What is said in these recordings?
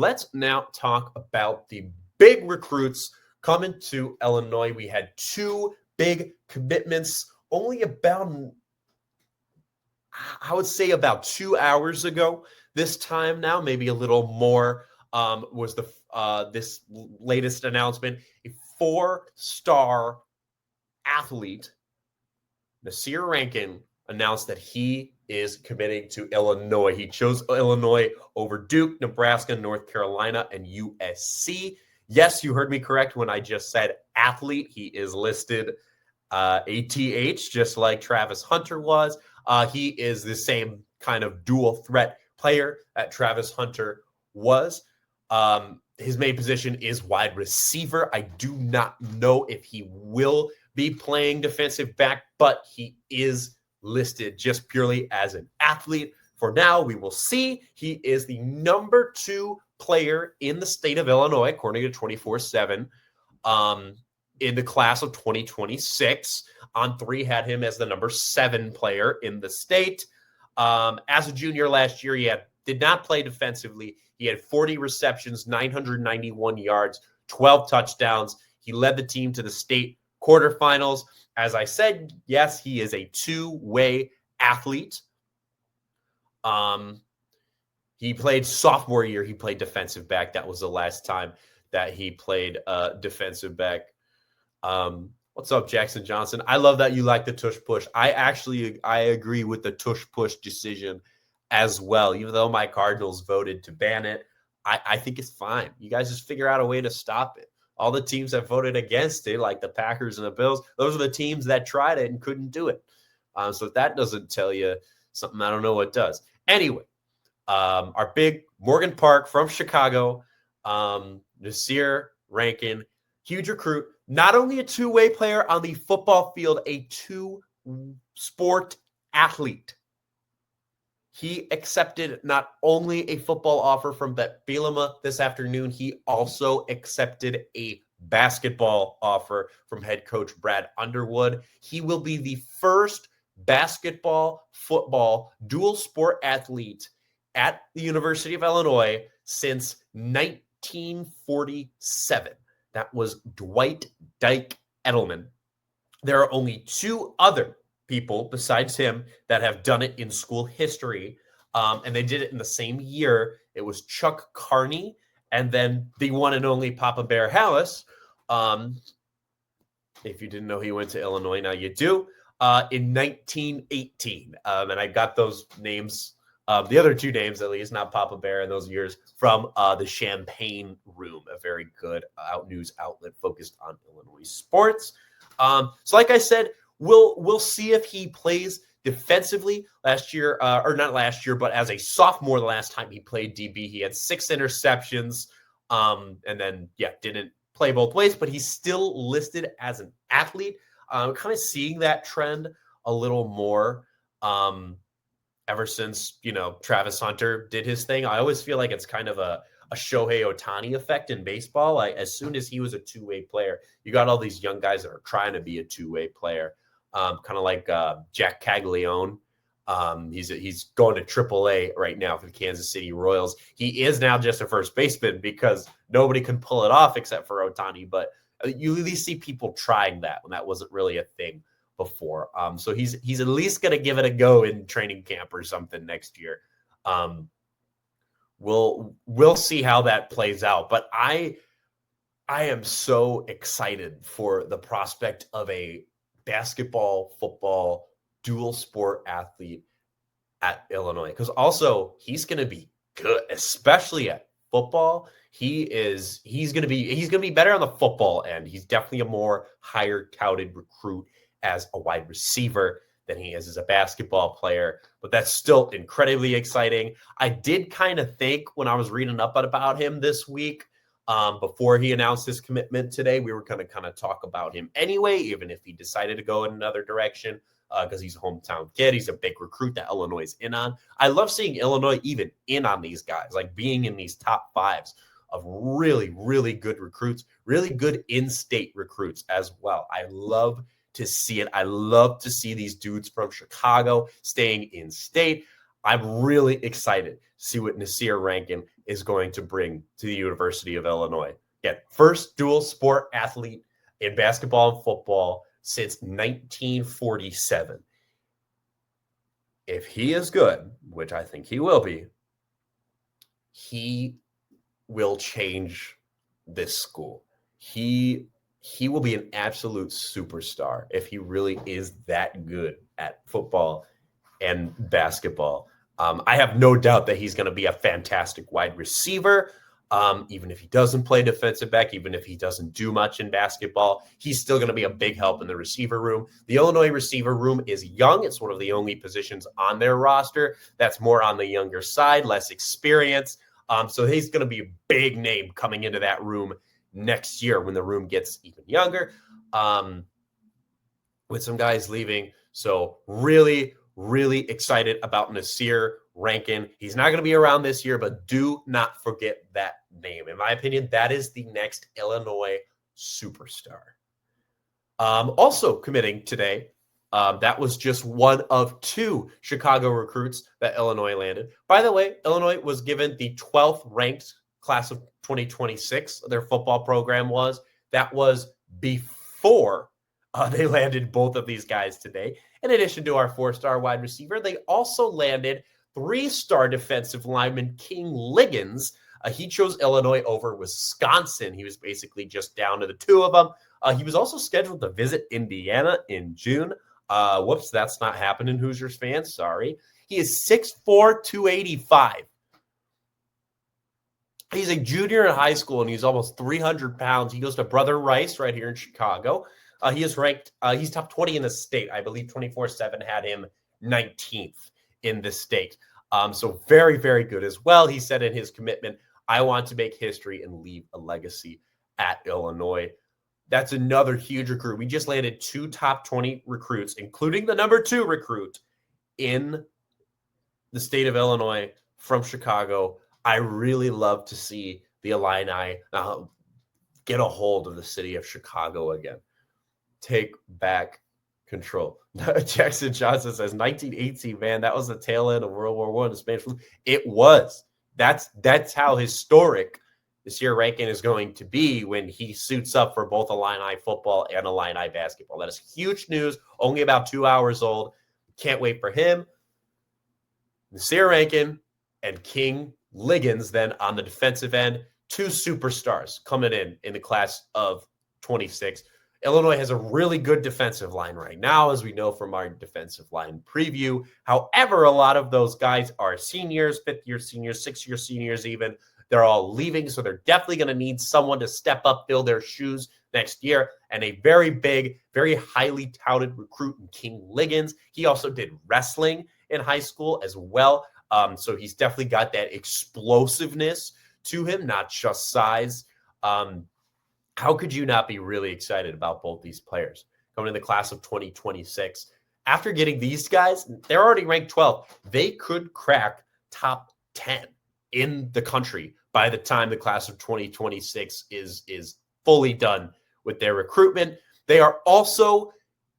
Let's now talk about the big recruits coming to Illinois. We had two big commitments only about, I would say, about 2 hours ago. This time now, maybe a little more, was this latest announcement. A four-star athlete, Nasir Rankin, announced that he is committing to Illinois. He chose Illinois over Duke, Nebraska, North Carolina, and USC. Yes, you heard me correct when I just said athlete. He is listed ATH, just like Travis Hunter was. He is the same kind of dual threat player that Travis Hunter was. His main position is wide receiver. I do not know if he will be playing defensive back, but he is listed just purely as an athlete. For now, we will see. He is the number 2 player in the state of Illinois, according to 24/7, in the class of 2026. On 3 had him as the number 7 player in the state. As a junior last year, he did not play defensively. He had 40 receptions, 991 yards, 12 touchdowns. He led the team to the state quarterfinals. As I said, yes, he is a two-way athlete. He played sophomore year. He played defensive back. That was the last time that he played defensive back. What's up, Jackson Johnson? I love that you like the tush push. I agree with the tush push decision as well. Even though my Cardinals voted to ban it, I think it's fine. You guys just figure out a way to stop it. All the teams that voted against it, like the Packers and the Bills, those are the teams that tried it and couldn't do it. So if that doesn't tell you something, I don't know what does. Anyway, our big Morgan Park from Chicago, Nasir Rankin, huge recruit. Not only a two-way player on the football field, a two-sport athlete. He accepted not only a football offer from Bet Bielema this afternoon, he also accepted a basketball offer from head coach Brad Underwood. He will be the first basketball, football, dual sport athlete at the University of Illinois since 1947. That was Dwight Dyke Edelman. There are only 2 other people besides him that have done it in school history, and they did it in the same year. It was Chuck Carney and then the one and only Papa Bear Hallis. If you didn't know he went to Illinois, now you do, in 1918. And I got those names, the other 2 names at least, not Papa Bear in those years, from the Champaign Room, a very good news outlet focused on Illinois sports. So like I said, We'll see if he plays defensively last year, or not last year, but as a sophomore, the last time he played DB, he had 6 interceptions, and then, didn't play both ways, but he's still listed as an athlete. Kind of seeing that trend a little more ever since, Travis Hunter did his thing. I always feel like it's kind of a Shohei Ohtani effect in baseball. Like, as soon as he was a two-way player, you got all these young guys that are trying to be a two-way player. Kind of like Jack Caglione. He's going to AAA right now for the Kansas City Royals. He is now just a first baseman because nobody can pull it off except for Ohtani. But you at least see people trying that when that wasn't really a thing before. So he's at least going to give it a go in training camp or something next year. We'll see how that plays out. But I am so excited for the prospect of a basketball, football, dual sport athlete at Illinois, because also he's going to be good, especially at football. He's going to be better on the football end. He's definitely a more higher touted recruit as a wide receiver than he is as a basketball player, but that's still incredibly exciting. I did kind of think when I was reading up about him this week, before he announced his commitment today, we were going to kind of talk about him anyway, even if he decided to go in another direction, because he's a hometown kid. He's a big recruit that Illinois is in on. I love seeing Illinois even in on these guys, like being in these top 5s of really, really good recruits, really good in-state recruits as well. I love to see it. I love to see these dudes from Chicago staying in state. I'm really excited to see what Nasir Rankin is going to bring to the University of Illinois. Again, first dual sport athlete in basketball and football since 1947. If he is good, which I think he will be, he will change this school. He will be an absolute superstar if he really is that good at football and basketball. I have no doubt that he's going to be a fantastic wide receiver. Even if he doesn't play defensive back, even if he doesn't do much in basketball, he's still going to be a big help in the receiver room. The Illinois receiver room is young. It's one of the only positions on their roster that's more on the younger side, less experience. So he's going to be a big name coming into that room next year when the room gets even younger, with some guys leaving. So really, really excited about Nasir Rankin. He's not going to be around this year, but do not forget that name. In my opinion, that is the next Illinois superstar. Also committing today, that was just one of 2 Chicago recruits that Illinois landed. By the way, Illinois was given the 12th ranked class of 2026. Their football program was. That was before they landed both of these guys today. In addition to our 4-star wide receiver, they also landed 3-star defensive lineman King Liggins. He chose Illinois over Wisconsin. He was basically just down to the 2 of them. He was also scheduled to visit Indiana in June. Whoops, that's not happening, Hoosiers fans. Sorry. He is 6'4", 285. He's a junior in high school, and he's almost 300 pounds. He goes to Brother Rice right here in Chicago. He is ranked, he's top 20 in the state. I believe 24/7 had him 19th in the state. So very, very good as well. He said in his commitment, I want to make history and leave a legacy at Illinois. That's another huge recruit. We just landed 2 top 20 recruits, including the number 2 recruit in the state of Illinois from Chicago. I really love to see the Illini get a hold of the city of Chicago again. Take back control. Jackson Johnson says 1918, man, that was the tail end of World War I, the Spanish flu. It was. That's how historic Nasir Rankin is going to be when he suits up for both Illini football and Illini basketball. That is huge news. Only about 2 hours old. Can't wait for him. Nasir Rankin and King Liggins then on the defensive end. 2 superstars coming in the class of 26. Illinois has a really good defensive line right now, as we know from our defensive line preview. However, a lot of those guys are seniors, 5th-year seniors, 6-year seniors even. They're all leaving, so they're definitely going to need someone to step up, fill their shoes next year. And a very big, very highly touted recruit in King Liggins. He also did wrestling in high school as well. So he's definitely got that explosiveness to him, not just size. How could you not be really excited about both these players coming in the class of 2026? After getting these guys, they're already ranked 12. They could crack top 10 in the country by the time the class of 2026 is fully done with their recruitment. They are also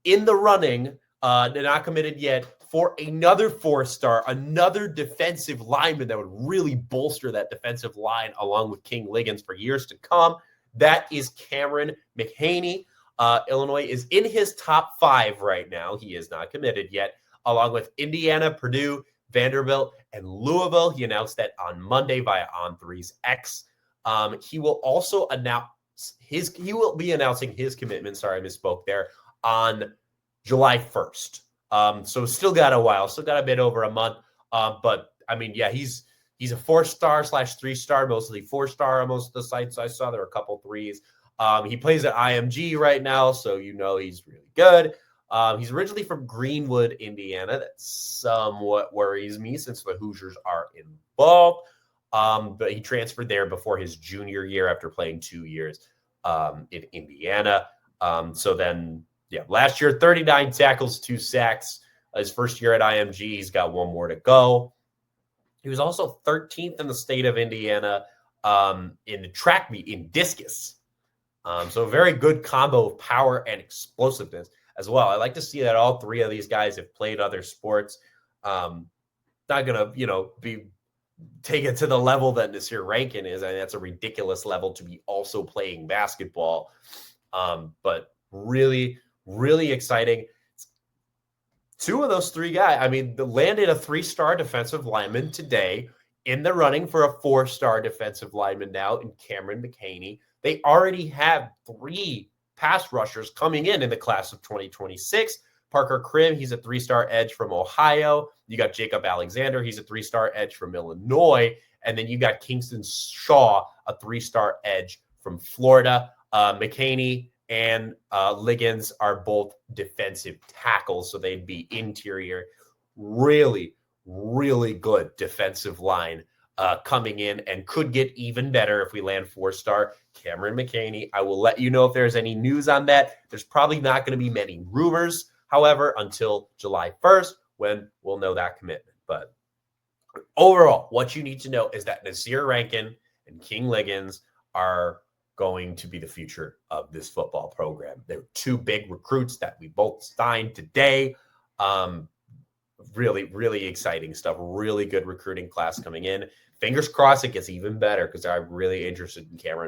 in the running, they're not committed yet, for another 4-star, another defensive lineman that would really bolster that defensive line along with King Liggins for years to come. That is Cameron McHaney. Illinois is in his top 5 right now. He is not committed yet, along with Indiana, Purdue, Vanderbilt, and Louisville. He announced that on Monday via On3's X. He will also he will be announcing his commitment. Sorry, I misspoke there, on July 1st. So still got a while, still got a bit over a month. But I mean, yeah, he's a 4-star / 3-star, mostly 4-star on most of the sites I saw. There were a couple 3s. He plays at IMG right now, so you know he's really good. He's originally from Greenwood, Indiana. That somewhat worries me since the Hoosiers are involved. But he transferred there before his junior year after playing 2 years in Indiana. So then, yeah, last year, 39 tackles, 2 sacks. His first year at IMG, he's got 1 more to go. He was also 13th in the state of Indiana in the track meet in discus. So a very good combo of power and explosiveness as well. I like to see that all 3 of these guys have played other sports. not gonna, be take it to the level that Nasir Rankin is. I mean, that's a ridiculous level to be also playing basketball. But really, really exciting. Two of those three guys, I mean, landed a 3-star defensive lineman today, in the running for a 4-star defensive lineman now in Cameron McHaney. They already have 3 pass rushers coming in the class of 2026. Parker Krim, he's a 3-star edge from Ohio. You got Jacob Alexander, he's a 3-star edge from Illinois. And then you got Kingston Shaw, a 3-star edge from Florida. McHaney and Liggins are both defensive tackles, so they'd be interior. Really, really good defensive line coming in, and could get even better if we land 4-star Cameron McHaney. I will let you know if there's any news on that. There's probably not going to be many rumors, however, until July 1st, when we'll know that commitment. But overall, what you need to know is that Nasir Rankin and King Liggins are going to be the future of this football program. They're 2 big recruits that we both signed today. Really, really exciting stuff. Really good recruiting class coming in. Fingers crossed it gets even better, because I'm really interested in Cameron